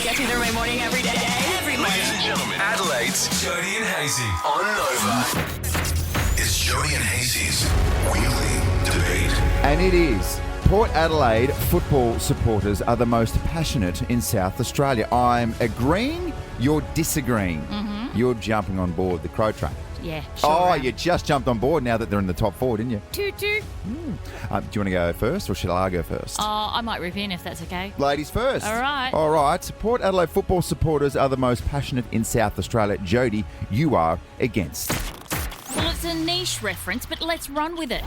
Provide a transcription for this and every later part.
Gets me through my morning every day. Ladies and gentlemen, Adelaide's Jody and Hayesy on Nova. It's Jody and Hayes's Weekly Debate. And it is. Port Adelaide football supporters are the most passionate in South Australia. I'm agreeing, you're disagreeing. Mm-hmm. You're jumping on board the Crow train. Yeah, Oh, sure. you just jumped on board now that they're in the top four, didn't you? Toot. Do you want to go first or should I go first? I might rip in if that's okay. Ladies first. All right. All right. Port Adelaide football supporters are the most passionate in South Australia. Jody, you are against. Well, it's a niche reference, but let's run with it.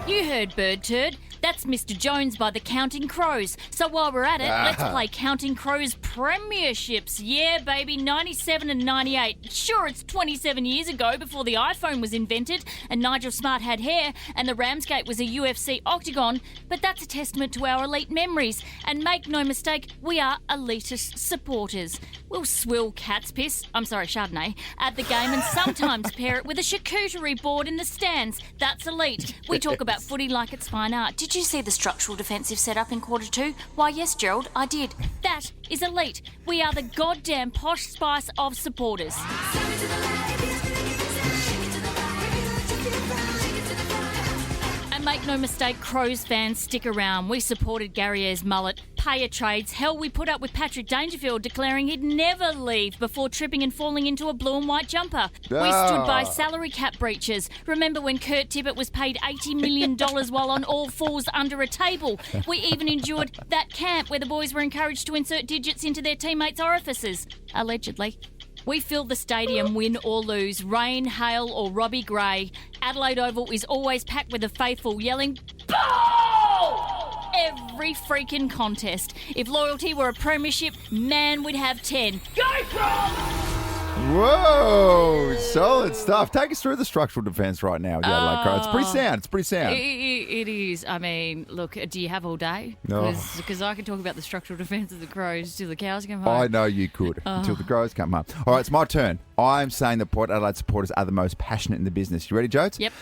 You heard Bird Turd. That's Mr. Jones by the Counting Crows. So while we're at it, let's play Counting Crows premierships. Yeah, baby, 97 and 98. Sure, it's 27 years ago before the iPhone was invented and Nigel Smart had hair and the Ramsgate was a UFC octagon, but that's a testament to our elite memories. And make no mistake, we are elitist supporters. We'll swill Chardonnay, at the game and sometimes pair it with a charcuterie board in the stands. That's elite. We talk about footy like it's fine art. Did you see the structural defensive setup in quarter two? Why, yes, Gerald, I did. That is elite. We are the goddamn posh spice of supporters. And make no mistake, Crows fans, stick around. We supported Gary Ayres' mullet, payer trades. Hell, we put up with Patrick Dangerfield declaring he'd never leave before tripping and falling into a blue and white jumper. We stood by salary cap breaches. Remember when Kurt Tippett was paid $80 million while on all fours under a table? We even endured that camp where the boys were encouraged to insert digits into their teammates' orifices. Allegedly. We fill the stadium, win or lose, rain, hail or Robbie Gray. Adelaide Oval is always packed with the faithful yelling, "Ball!" Every freaking contest. If loyalty were a premiership, man, we'd have 10. Go Crows! Whoa, solid stuff. Take us through the structural defence right now with the Adelaide Crows. It's pretty sound. It is. I mean, look, do you have all day? No. Because I could talk about the structural defence of the Crows till the cows come home. I know you could until the Crows come home. All right, it's my turn. I'm saying that Port Adelaide supporters are the most passionate in the business. You ready, Jodes? Yep.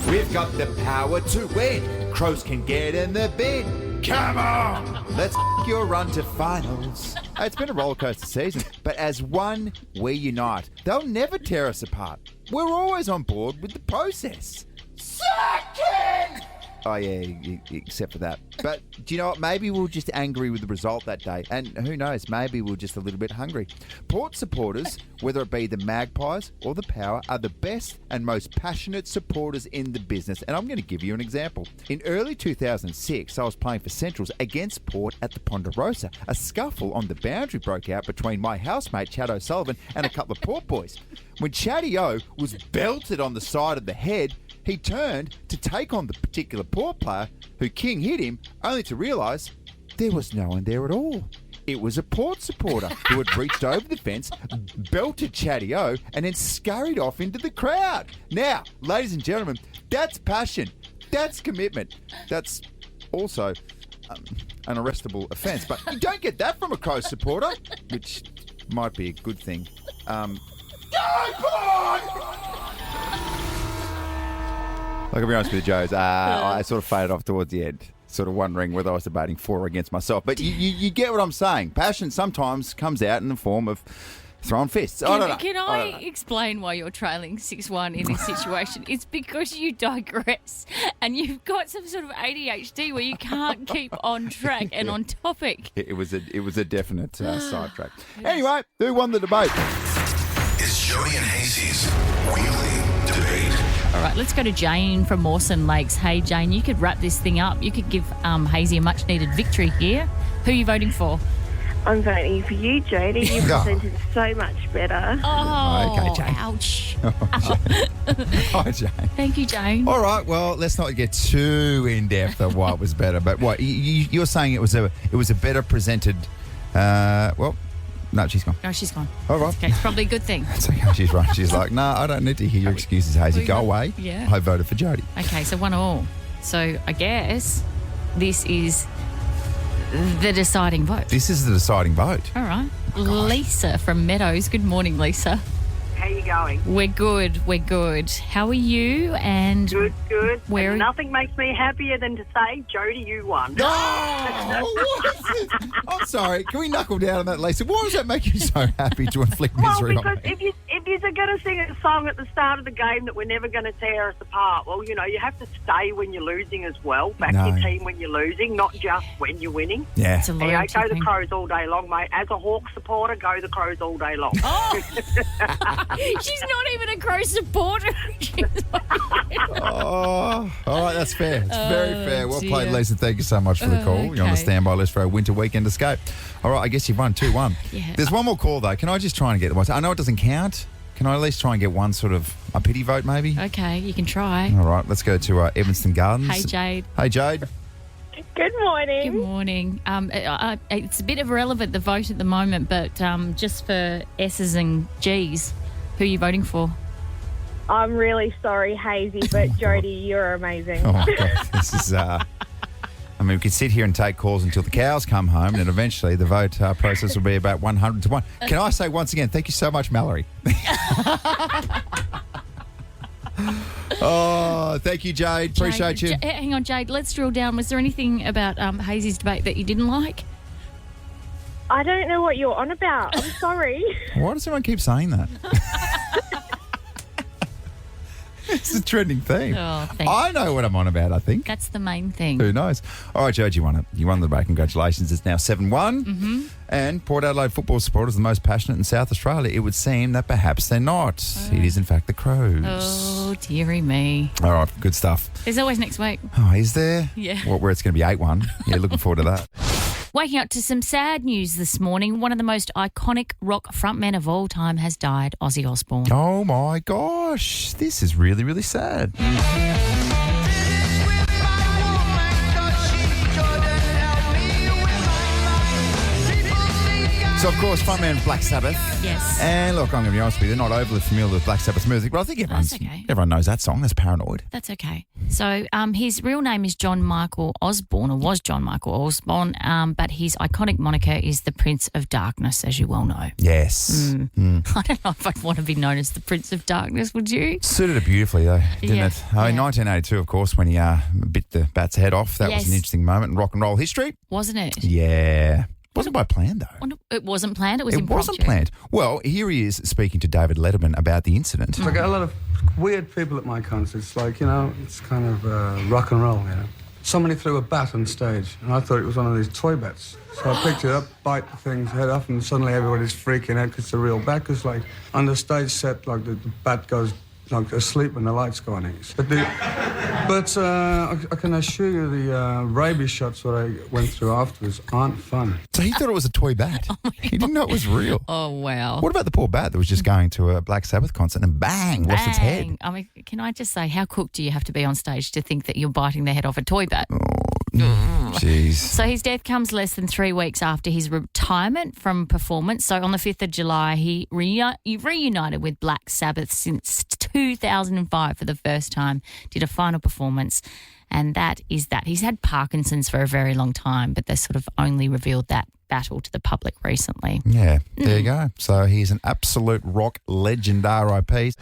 We've got the power to win. Crows can get in the bin. Come on! Let's your run to finals. It's been a rollercoaster season, but as one, we unite. They'll never tear us apart. We're always on board with the process. Second! Oh, yeah, except for that. But do you know what? Maybe we're just angry with the result that day. And who knows, maybe we're just a little bit hungry. Port supporters, whether it be the Magpies or the Power, are the best and most passionate supporters in the business. And I'm going to give you an example. In early 2006, I was playing for Centrals against Port at the Ponderosa. A scuffle on the boundary broke out between my housemate, Chad O'Sullivan, and a couple of Port boys. When Chatty O was belted on the side of the head, he turned to take on the particular Port player who King hit him, only to realise there was no one there at all. It was a Port supporter who had reached over the fence, belted Chatty O, and then scurried off into the crowd. Now, ladies and gentlemen, that's passion. That's commitment. That's also an arrestable offence. But you don't get that from a Crows supporter, which might be a good thing. Go Port! Look, I'll be honest with you, Joes. I sort of faded off towards the end, sort of wondering whether I was debating for or against myself. But you get what I'm saying. Passion sometimes comes out in the form of throwing fists. I don't know. Can I explain why you're trailing 6-1 in this situation? It's because you digress and you've got some sort of ADHD where you can't keep on track and on topic. It was a definite sidetrack. Anyway, who won the debate? It's Jody and Hayes's Weekly Debate. All right, let's go to Jane from Mawson Lakes. Hey, Jane, you could wrap this thing up. You could give Hayesy a much-needed victory here. Who are you voting for? I'm voting for you, Jody. You presented so much better. Oh, okay, Jane. Ouch. Hi, Jane. Thank you, Jane. All right, well, let's not get too in-depth of what was better. But what, you're saying it was a better presented, no, she's gone. No, she's gone. All right. Okay, it's probably a good thing. It's okay, she's right. She's like, no, I don't need to hear your excuses, Hayesy. Go away. Yeah. I voted for Jody. Okay, so 1-1. So I guess this is the deciding vote. This is the deciding vote. All right. Lisa from Meadows. Good morning, Lisa. How you going? We're good. We're good. How are you? And Good. Where- And nothing makes me happier than to say, Jody, you won. Oh, what is it? I'm sorry. Can we knuckle down on that, Lisa? Why does that make you so happy to inflict Well, misery on because me? if you're going to sing a song at the start of the game that we're never going to tear us apart, well, you have to stay when you're losing as well. Back your team when you're losing, not just when you're winning. Yeah. it's a Yeah, loyalty go the thing. Crows all day long, mate. As a Hawk supporter, go the Crows all day long. Oh, she's not even a Crow supporter. Oh, all right, that's fair. It's very fair. Well played, dear. Lisa. Thank you so much for the call. You're on the okay. standby list for our winter weekend escape. All right, I guess you've won 2-1. Yeah. There's one more call, though. Can I just try and get one? I know it doesn't count. Can I at least try and get one sort of a pity vote, maybe? Okay, you can try. All right, let's go to Evanston Gardens. Hey, Jade. Hey, Jade. Good morning. Good morning. It's a bit irrelevant, the vote at the moment, but just for S's and G's, who are you voting for? I'm really sorry, Hazy, but Jody, you're amazing. Oh, my God. This is... I mean, we could sit here and take calls until the cows come home, and eventually the vote process will be about 100 to 1. Can I say once again, thank you so much, Mallory. Oh, thank you, Jade. Appreciate you. Hang on, Jade. Let's drill down. Was there anything about Hazy's debate that you didn't like? I don't know what you're on about. I'm sorry. Why does everyone keep saying that? It's a trending theme. Oh, thank I know what I'm on about, I think. That's the main thing. Who knows? All right, Jade, you won it. You won the debate. Congratulations. It's now 7-1. Mm-hmm. And Port Adelaide football supporters are the most passionate in South Australia. It would seem that perhaps they're not. It is, in fact, the Crows. Oh, dearie me. All right, good stuff. There's always next week. Oh, is there? Yeah. Well, where it's going to be 8-1. Yeah, looking forward to that. Waking up to some sad news this morning. One of the most iconic rock frontmen of all time has died, Ozzy Osbourne. Oh, my gosh. This is really, really sad. So, of course, frontman of Black Sabbath. Yes. And look, I'm going to be honest with you, they're not overly familiar with Black Sabbath's music, but I think everyone knows that song. That's Paranoid. That's okay. So his real name is John Michael Osborne, or was John Michael Osborne, but his iconic moniker is the Prince of Darkness, as you well know. Yes. I don't know if I'd want to be known as the Prince of Darkness, would you? Suited it beautifully, though, didn't Yeah, it? Oh, in yeah. 1982, of course, when he bit the bat's head off. That was Yes. an interesting moment in rock and roll history. Wasn't it? Yeah. Wasn't by plan, though. It wasn't planned. It was It impromptu. wasn't planned. Well, here he is speaking to David Letterman about the incident. I get a lot of weird people at my concerts. Like, it's kind of rock and roll, Somebody threw a bat on stage, and I thought it was one of these toy bats. So I picked it up, bite the thing's head off, and suddenly everybody's freaking out because it's a real bat. Because, like, on the stage set, like, the bat goes, like, asleep when the lights go on. But I can assure you the rabies shots that I went through afterwards aren't fun. So he thought it was a toy bat. He didn't know it was real. Oh, wow. What about the poor bat that was just going to a Black Sabbath concert and bang, lost its head? Bang. I mean, can I just say, how cooked do you have to be on stage to think that you're biting the head off a toy bat? Jeez. So his death comes less than 3 weeks after his retirement from performance. So on the 5th of July, he reunited with Black Sabbath since 2005 for the first time, did a final performance, and that is that. He's had Parkinson's for a very long time, but they sort of only revealed that battle to the public recently. Yeah, there you go. So he's an absolute rock legend, R.I.P.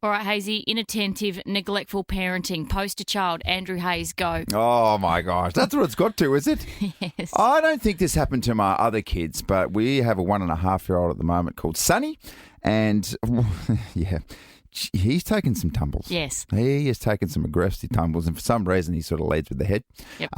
All right, Hayesy, inattentive, neglectful parenting, poster child, Andrew Hayes, go. Oh, my gosh. That's what it's got to, is it? Yes. I don't think this happened to my other kids, but we have a 1.5-year-old at the moment called Sonny, and, yeah, he's taken some tumbles. Yes. He has taken some aggressive tumbles, and for some reason he sort of leads with the head. Yep.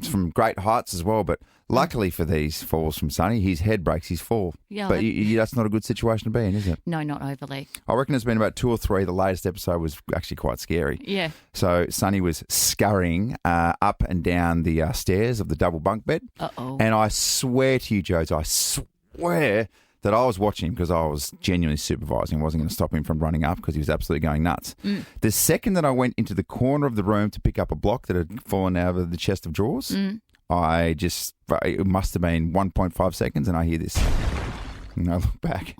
From great heights as well, but luckily for these falls from Sonny, his head breaks his fall. Yeah, but that's not a good situation to be in, is it? No, not overly. I reckon there's been about 2 or 3. The latest episode was actually quite scary. Yeah. So Sonny was scurrying up and down the stairs of the double bunk bed. Uh-oh. And I swear to you, Joes, I swear that I was watching him because I was genuinely supervising. I wasn't going to stop him from running up because he was absolutely going nuts. The second that I went into the corner of the room to pick up a block that had fallen out of the chest of drawers, it must have been 1.5 seconds, and I hear this. And I look back,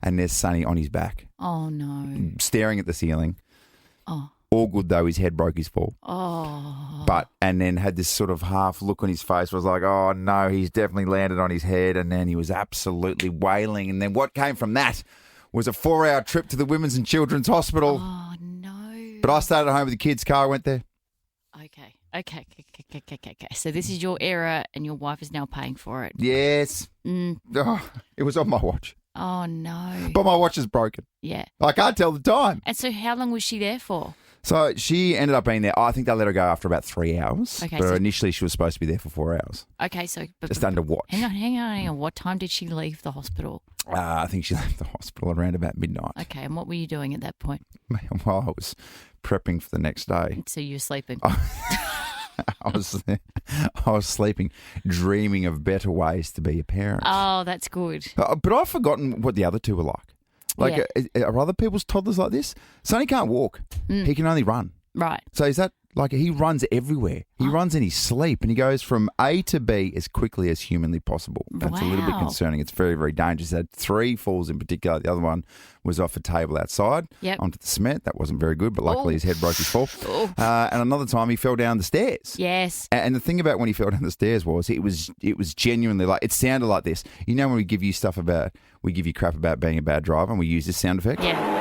and there's Sonny on his back. Oh, no. Staring at the ceiling. Oh. All good, though, his head broke his fall. Oh. And then had this sort of half look on his face, was like, oh, no, he's definitely landed on his head. And then he was absolutely wailing. And then what came from that was a 4-hour trip to the Women's and Children's Hospital. Oh, no. But I stayed at home with the kids' car. I went there. Okay. So this is your error and your wife is now paying for it. Yes. Oh, it was on my watch. Oh, no. But my watch is broken. Yeah. I can't tell the time. And so how long was she there for? So she ended up being there. I think they let her go after about 3 hours. Okay, but so- initially she was supposed to be there for 4 hours. Okay, so... Just under watch. Hang on. What time did she leave the hospital? I think she left the hospital around about midnight. Okay, and what were you doing at that point? Well, I was prepping for the next day. So you were sleeping. I was sleeping, dreaming of better ways to be a parent. Oh, that's good. But I've forgotten what the other two were like. Like, are other people's toddlers like this? Sonny can't walk. He can only run. Right. So is that like he runs everywhere? He runs in his sleep and he goes from A to B as quickly as humanly possible. That's a little bit Wow. concerning. It's very, very dangerous. He had 3 falls in particular. The other one was off a table outside onto the cement. That wasn't very good, but luckily his head broke his fall. And another time he fell down the stairs. Yes. And the thing about when he fell down the stairs was it was genuinely like, it sounded like this. You know when we give you crap about being a bad driver and we use this sound effect? Yeah.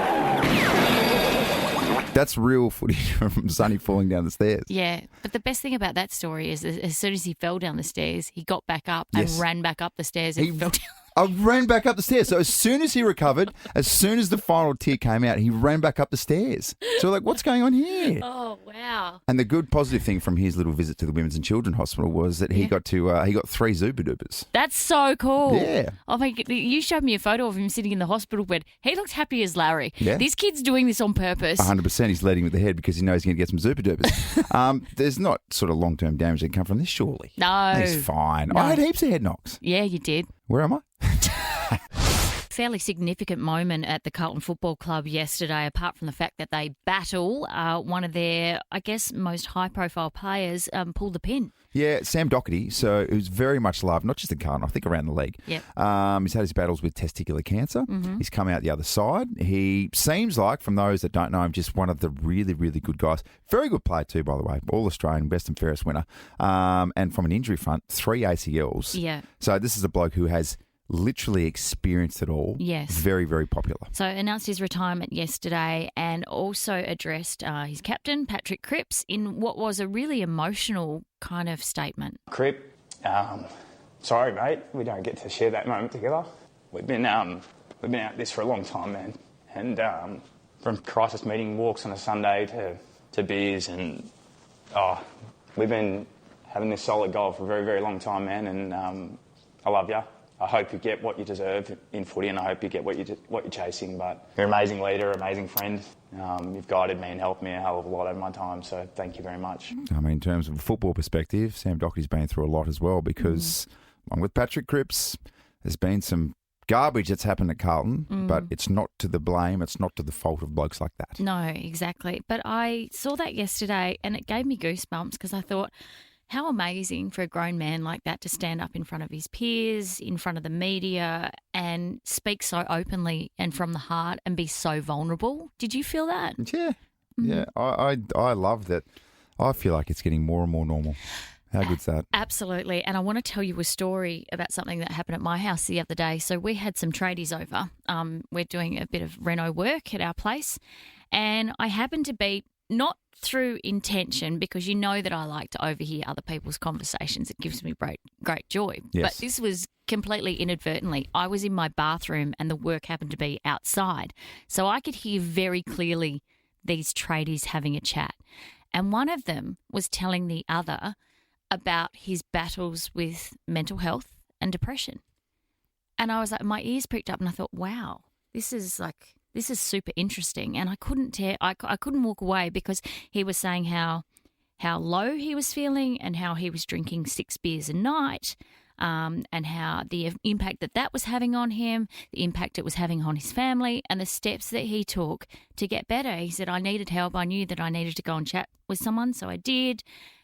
That's real footage from Sonny falling down the stairs. Yeah. But the best thing about that story is that as soon as he fell down the stairs, he got back up and ran back up the stairs and fell down. I ran back up the stairs. So as soon as he recovered, as soon as the final tear came out, he ran back up the stairs. So we're like, what's going on here? Oh, wow. And the good positive thing from his little visit to the Women's and Children's Hospital was that he got 3 Zuba Dubas. That's so cool. Yeah. Oh, my God. You showed me a photo of him sitting in the hospital bed. He looked happy as Larry. Yeah. This kid's doing this on purpose. 100%. He's leading with the head because he knows he's going to get some Zuba Dubas. There's not sort of long-term damage that can come from this, surely. No. He's fine. No. I had heaps of head knocks. Yeah, you did. Where am I? Fairly significant moment at the Carlton Football Club yesterday, apart from the fact that they battle one of their, I guess, most high-profile players pulled the pin. Yeah, Sam Doherty. So it was very much loved, not just in Carlton, I think around the league. Yep. He's had his battles with testicular cancer. Mm-hmm. He's come out the other side. He seems like, from those that don't know him, just one of the really, really good guys. Very good player too, by the way. All-Australian, best and fairest winner. And from an injury front, 3 ACLs. Yeah. So this is a bloke who has literally experienced it all. Yes. Very, very popular. So announced his retirement yesterday and also addressed his captain, Patrick Cripps, in what was a really emotional kind of statement. Crip, sorry, mate. We don't get to share that moment together. We've been at this for a long time, man. And from crisis meeting walks on a Sunday to beers and we've been having this solid goal for a very, very long time, man. And I love you. I hope you get what you deserve in footy, and I hope you get what you're chasing. But you're an amazing leader, amazing friend. You've guided me and helped me a hell of a lot over my time, so thank you very much. I mean, in terms of a football perspective, Sam Doherty's been through a lot as well because, along with Patrick Cripps, there's been some garbage that's happened at Carlton, but it's not to the blame, it's not to the fault of blokes like that. No, exactly. But I saw that yesterday and it gave me goosebumps because I thought, how amazing for a grown man like that to stand up in front of his peers, in front of the media and speak so openly and from the heart and be so vulnerable. Did you feel that? Yeah. Yeah. I love that. I feel like it's getting more and more normal. How good's that? Absolutely. And I want to tell you a story about something that happened at my house the other day. So we had some tradies over. We're doing a bit of reno work at our place. And I happened to be, not through intention, because you know that I like to overhear other people's conversations. It gives me great joy. Yes. But this was completely inadvertently. I was in my bathroom and the work happened to be outside. So I could hear very clearly these tradies having a chat. And one of them was telling the other about his battles with mental health and depression. And I was like, my ears pricked up and I thought, wow, this is super interesting. And I couldn't walk away because he was saying how low he was feeling and how he was drinking 6 beers a night, and how the impact that was having on him, the impact it was having on his family, and the steps that he took to get better. He said, I needed help. I knew that I needed to go and chat with someone, so I did.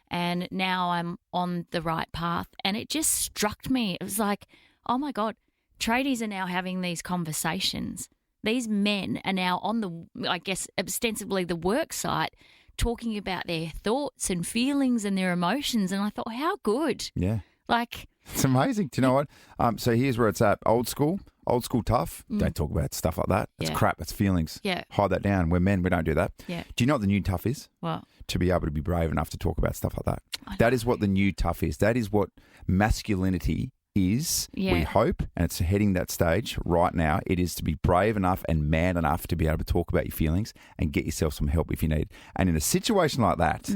And now I'm on the right path. And it just struck me. It was like, oh, my God, tradies are now having these conversations. These men are now on the, I guess, ostensibly the work site, talking about their thoughts and feelings and their emotions. And I thought, how good. Yeah. Like, it's amazing. Do you know what? So here's where it's at. Old school. Old school tough. Don't talk about stuff like that. It's Yeah. crap. It's feelings. Yeah. Hide that down. We're men. We don't do that. Yeah. Do you know what the new tough is? What? To be able to be brave enough to talk about stuff like that. That is what the new tough is. That is what masculinity is. Yeah. We hope, and it's heading that stage right now. It is to be brave enough and man enough to be able to talk about your feelings and get yourself some help if you need. And in a situation like that,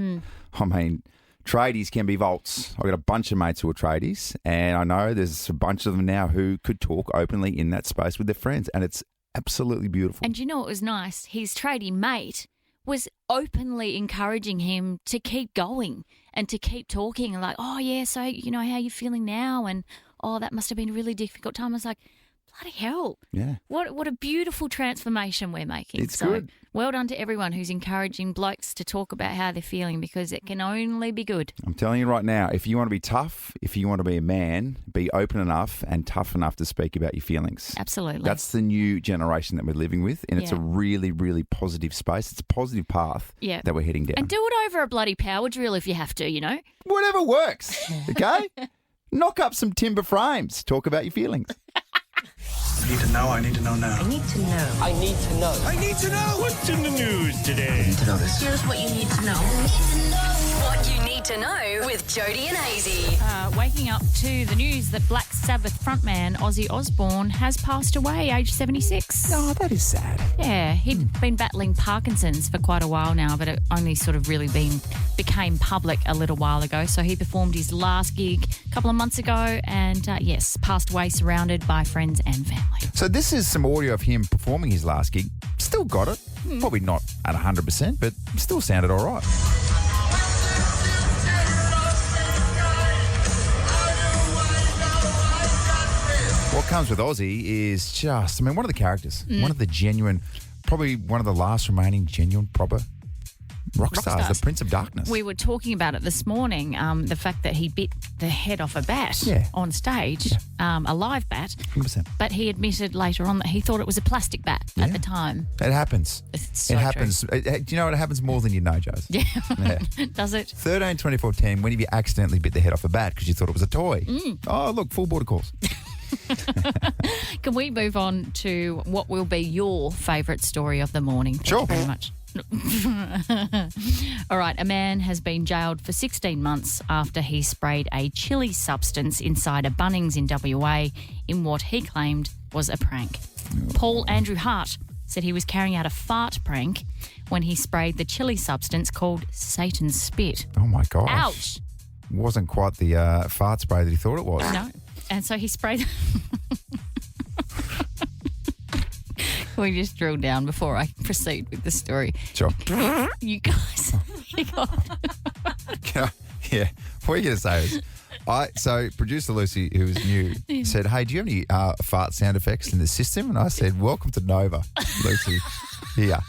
I mean, tradies can be vaults. I've got a bunch of mates who are tradies, and I know there's a bunch of them now who could talk openly in that space with their friends, and it's absolutely beautiful. And you know what was nice? His tradie mate was openly encouraging him to keep going and to keep talking. Like, oh, yeah, so, you know, how are you feeling now? And, oh, that must have been a really difficult time. I was like, bloody hell. Yeah. What a beautiful transformation we're making. It's good. Well done to everyone who's encouraging blokes to talk about how they're feeling, because it can only be good. I'm telling you right now, if you want to be tough, if you want to be a man, be open enough and tough enough to speak about your feelings. Absolutely. That's the new generation that we're living with, and it's a Yeah. really, really positive space. It's a positive path that we're heading down. And do it over a bloody power drill if you have to, you know? Whatever works, okay? Knock up some timber frames. Talk about your feelings. I need to know. I need to know now. I need to know. I need to know. I need to know. What's in the news today? I need to know this. Here's what you need to know. What you need to know with Jody and Hayesy. Waking up to the news that Black Sabbath frontman Ozzy Osbourne has passed away, aged 76. Oh, that is sad. Yeah, he'd been battling Parkinson's for quite a while now, but it only sort of really became public a little while ago. So he performed his last gig a couple of months ago and, yes, passed away surrounded by friends and family. So this is some audio of him performing his last gig. Still got it. Probably not at 100%, but still sounded all right. What comes with Ozzy is just, one of the characters, one of the genuine, probably one of the last remaining genuine, proper rock stars, the Prince of Darkness. We were talking about it this morning, the fact that he bit the head off a bat on stage, a live bat. 100%. But he admitted later on that he thought it was a plastic bat at the time. It happens. It's so it happens. Do you know what? It happens more than you know, Jose. Yeah. Does it? 13 24 10, when have you accidentally bit the head off a bat because you thought it was a toy? Oh, look, full border calls. Can we move on to what will be your favourite story of the morning? Thank you very much. All right, a man has been jailed for 16 months after he sprayed a chili substance inside a Bunnings in WA in what he claimed was a prank. Paul Andrew Hart said he was carrying out a fart prank when he sprayed the chili substance called Satan's spit. Oh, my gosh. Ouch. Wasn't quite the fart spray that he thought it was. No. And so he sprayed... We just drill down before I proceed with the story. Sure. You guys... Yeah. What are you going to say is, so producer Lucy, who was new, said, hey, do you have any fart sound effects in the system? And I said, welcome to Nova, Lucy. Here.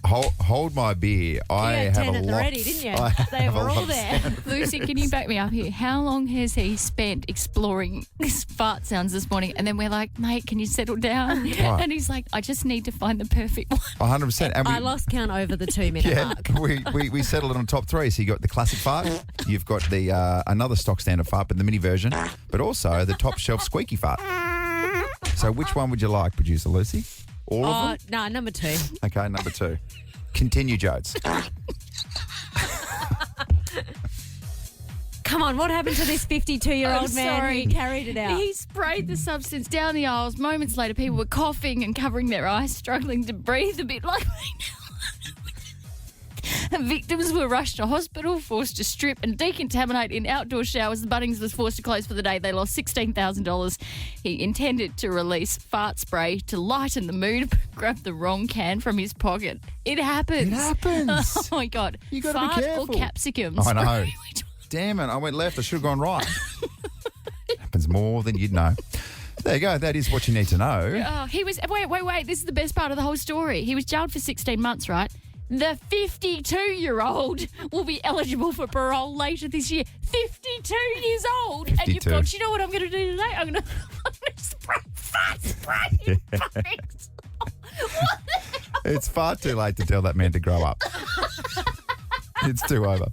Hold my beer. I have 10 a at the lot. ready, didn't you? They have a were all lot of there. sound. Lucy, can you back me up here? How long has he spent exploring his fart sounds this morning? And then we're like, mate, can you settle down? Right. And he's like, I just need to find the perfect one. 100%. And I lost count over the 2 minute mark. we settled it on top three. So you got the classic fart, you've got the another stock standard fart, but the mini version, but also the top shelf squeaky fart. So which one would you like, producer Lucy? All of them? No, number 2. Okay, number 2. Continue, Jodes. Come on, what happened to this 52-year-old I'm man sorry. who carried it out? He sprayed the substance down the aisles. Moments later, people were coughing and covering their eyes, struggling to breathe a bit like me now. Victims were rushed to hospital, forced to strip and decontaminate in outdoor showers. The Bunnings was forced to close for the day. They lost $16,000. He intended to release fart spray to lighten the mood, but grabbed the wrong can from his pocket. It happens. It happens. Oh, my God. You got to be Fart careful. or capsicum I know. spray? Damn it, I went left. I should have gone right. Happens more than you'd know. There you go. That is what you need to know. Oh, he was... Wait. This is the best part of the whole story. He was jailed for 16 months, right? The 52-year-old will be eligible for parole later this year. 52 years old. 52. And you've gone, do you know what I'm going to do today? I'm going to spray fart spray. It's far too late to tell that man to grow up. It's too over.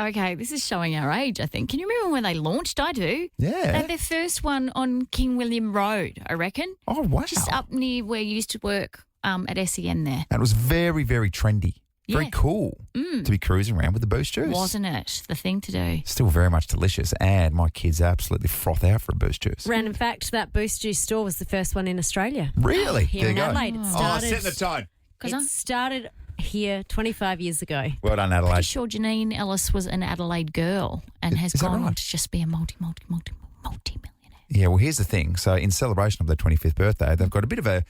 Okay, this is showing our age, I think. Can you remember when they launched? I do. Yeah. They had their first one on King William Road, I reckon. Oh, wow. Just up near where you used to work at SEN there. And it was very, very trendy. Very Yeah. cool to be cruising around with the boost juice. Wasn't it? The thing to do. Still very much delicious, and my kids absolutely froth out for a boost juice. Random fact, that Boost Juice store was the first one in Australia. Really? Here There in you go. Adelaide. It Oh, started, setting the tone. it started here 25 years ago. Well done, I'm Adelaide. sure Janine Ellis was an Adelaide girl and has Is that gone on right? to just be a multi-millionaire. Yeah, well, here's the thing. So, in celebration of their 25th birthday, they've got a bit of a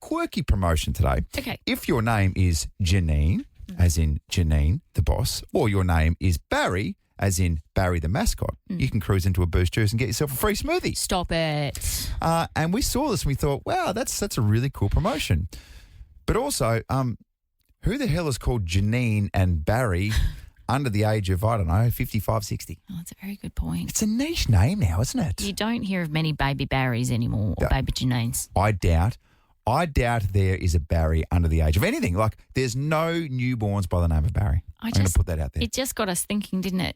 quirky promotion today. Okay. If your name is Janine, as in Janine, the boss, or your name is Barry, as in Barry, the mascot, you can cruise into a Boost Juice and get yourself a free smoothie. Stop it. And we saw this and we thought, wow, that's a really cool promotion. But also, who the hell is called Janine and Barry under the age of, I don't know, 55, 60? Oh, that's a very good point. It's a niche name now, isn't it? You don't hear of many baby Barrys anymore or baby Janines. I doubt there is a Barry under the age of anything. Like, there's no newborns by the name of Barry. I'm going to put that out there. It just got us thinking, didn't it?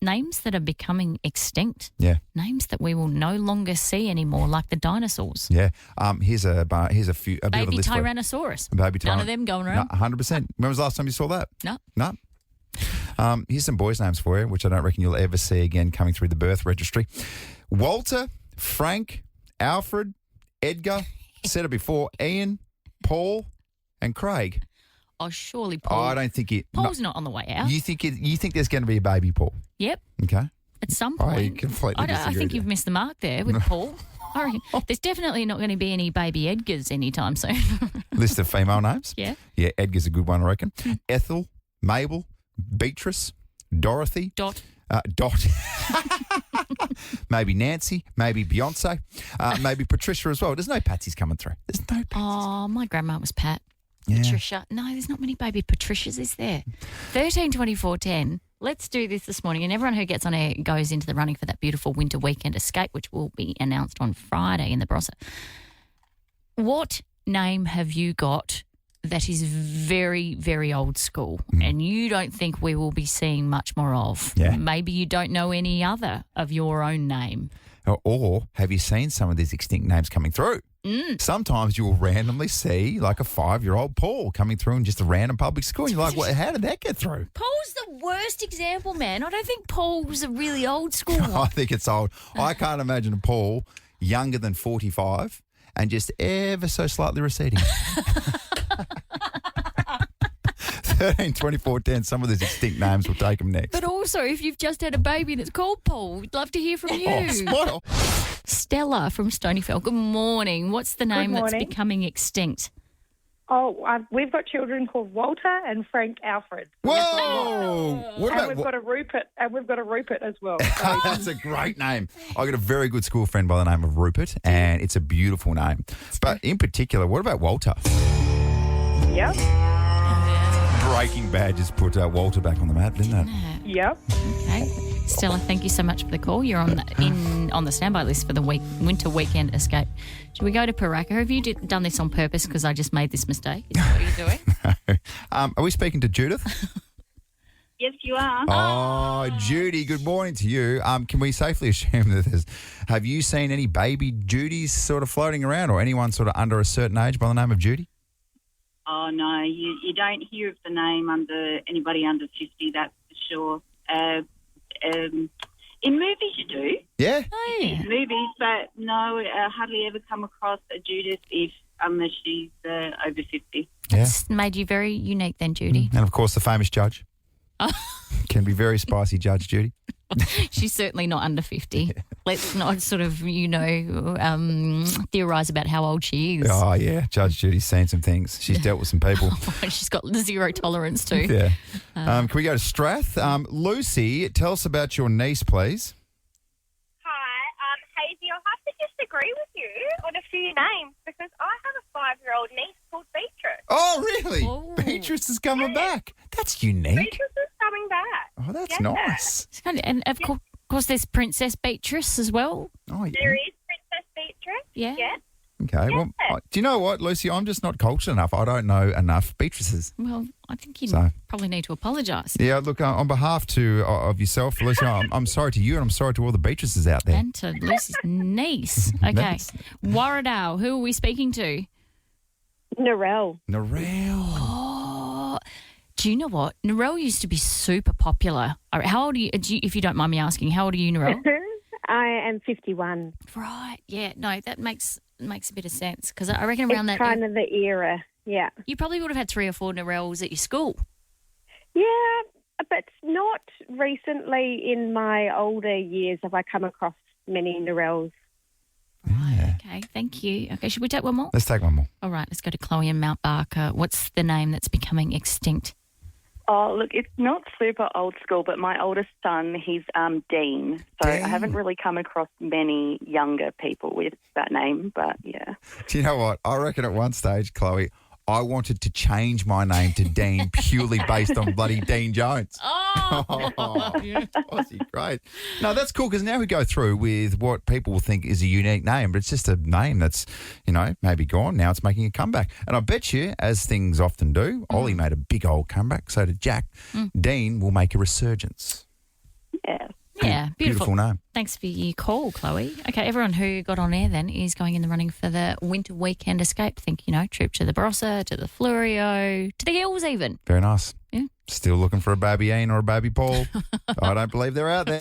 Names that are becoming extinct. Yeah. Names that we will no longer see anymore, like the dinosaurs. Yeah. Here's a few. A bit of a Baby list for you. Tyrannosaurus. Baby None of them going around. No, 100%. When was the last time you saw that? No. No. Here's some boys' names for you, which I don't reckon you'll ever see again coming through the birth registry. Walter, Frank, Alfred, Edgar, said it before, Ian, Paul, and Craig. Oh, surely Paul. I don't think it. Paul's not on the way out. You think there's going to be a baby Paul? Yep. Okay. At some I point. completely I disagree think with you've you. missed the mark there with Paul. I reckon there's definitely not going to be any baby Edgars anytime soon. List of female names? Yeah. Yeah, Edgar's a good one, I reckon. Ethel, Mabel, Beatrice, Dorothy. Dot. Dot. Maybe Nancy, maybe Beyonce, maybe Patricia as well. There's no Patsy's coming through. There's no Patsy. Oh, my grandma was Pat. Yeah. Patricia. No, there's not many baby Patricias, is there? 13 24 10. Let's do this morning. And everyone who gets on air goes into the running for that beautiful winter weekend escape, which will be announced on Friday in the Barossa. What name have you got that is very, very old school and you don't think we will be seeing much more of? Yeah. Maybe you don't know any other of your own name. Or have you seen some of these extinct names coming through? Sometimes you'll randomly see like a 5-year-old Paul coming through in just a random public school. And you're like, well, how did that get through? Paul's the worst example, man. I don't think Paul's a really old school I one. think it's old. I can't imagine a Paul younger than 45 and just ever so slightly receding. 13 24 10. Some of these extinct names, we'll take them next. But also, if you've just had a baby that's called Paul, we'd love to hear from you. Oh, spoil. Stella from Stonyfell. Good morning. What's the name that's morning. becoming extinct? Oh, we've got children called Walter and Frank Alfred. Whoa! What And about we've got a Rupert, as well. That's a great name. I got a very good school friend by the name of Rupert, and it's a beautiful name. But in particular, what about Walter? Yep. Breaking Bad just put Walter back on the map, didn't it? Yep. Okay. Stella, thank you so much for the call. You're on the standby list for the winter weekend escape. Should we go to Paraka? Have you done this on purpose because I just made this mistake? Is that what you're doing? Are we speaking to Judith? Yes, you are. Oh, Judy, good morning to you. Can we safely assume that have you seen any baby Judys sort of floating around or anyone sort of under a certain age by the name of Judy? Oh, no, you don't hear of the name under anybody under 50, that's for sure. In movies you do. Yeah? Oh, yeah. In movies, but no, hardly ever come across a Judith unless she's over 50. Yeah. That's made you very unique then, Judy. And, of course, the famous judge. Can be very spicy, Judge Judy. She's certainly not under 50. Let's not sort of, theorise about how old she is. Oh, yeah. Judge Judy's seen some things. She's dealt with some people. She's got zero tolerance too. Yeah. Can we go to Strath? Lucy, tell us about your niece, please. Hi, Hayesy, I'll have to disagree with you on a few names because I have a 5-year-old niece called Beatrice. Oh, really? Oh. Beatrice is coming back. That's unique. Beatrice is coming back. Oh, that's Yeah. nice. And of course, there's Princess Beatrice as well. Oh, yeah. There is Princess Beatrice. Yeah. Yeah. Okay. Well, do you know what, Lucy? I'm just not cultured enough. I don't know enough Beatrices. Well, I think you So- probably need to apologise. Yeah, look, on behalf of yourself, Lucy, I'm sorry to you and I'm sorry to all the Beatrices out there. And to Lucy's niece. Okay. Nice. Warradale, who are we speaking to? Narelle. Narelle. Oh, do you know what? Narelle used to be super popular. All right, how old are you, if you don't mind me asking, how old are you, Narelle? I am 51. Right, yeah. No, that makes a bit of sense because I reckon around It's that kind of the era, yeah. you probably would have had 3 or 4 Narelles at your school. Yeah, but not recently in my older years have I come across many Narelles. Yeah. Okay, thank you. Okay, should we take one more? Let's take one more. All right, let's go to Chloe in Mount Barker. What's the name that's becoming extinct? Oh, look, it's not super old school, but my oldest son, he's Dean. So I haven't really come across many younger people with that name, but yeah. Do you know what? I reckon at one stage, Chloe, I wanted to change my name to Dean purely based on bloody Dean Jones. Oh, Was he great? No, that's cool because now we go through with what people will think is a unique name, but it's just a name that's, maybe gone. Now it's making a comeback. And I bet you, as things often do, Ollie made a big old comeback. So did Jack. Dean will make a resurgence. Yeah. Yeah, beautiful. Name. Thanks for your call, Chloe. Okay, everyone who got on air then is going in the running for the winter weekend escape. Think, trip to the Barossa, to the Flurio, to the hills even. Very nice. Yeah. Still looking for a baby Ian or a baby Paul. I don't believe they're out there.